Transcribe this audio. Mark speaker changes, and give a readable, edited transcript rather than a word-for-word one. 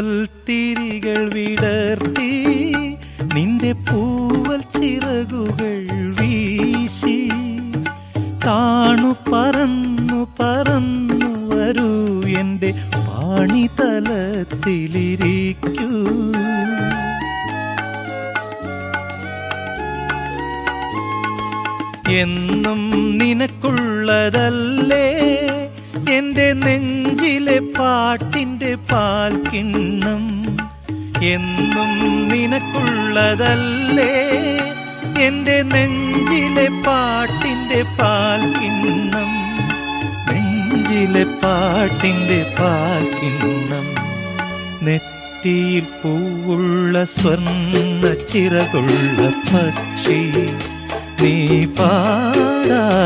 Speaker 1: പൊൽത്തിരികൾ വിടർത്തി നിന്റെ പൂവൽ ചിറകുകൾ വീശി താണു പറന്നു പറന്നു വരൂ എൻ്റെ പാണിതലത്തിലിരിക്കൂ. എന്നും നിനക്കുള്ളതല്ലേ എൻ്റെ നെഞ്ചിലെ പാട്ടിൻ്റെ പാൽക്കിണ്ണം. എന്നും നിനക്കുള്ളതല്ലേ എൻ്റെ നെഞ്ചിലെ പാട്ടിൻ്റെ പാൽക്കിണ്ണം. നെഞ്ചിലെ പാട്ടിൻ്റെ പാൽക്കിണ്ണം. നെറ്റിയിൽ പൂവുള്ള സ്വർണ്ണ ചിറകുള്ള പക്ഷി നീ പാടാത്തതെന്തേ?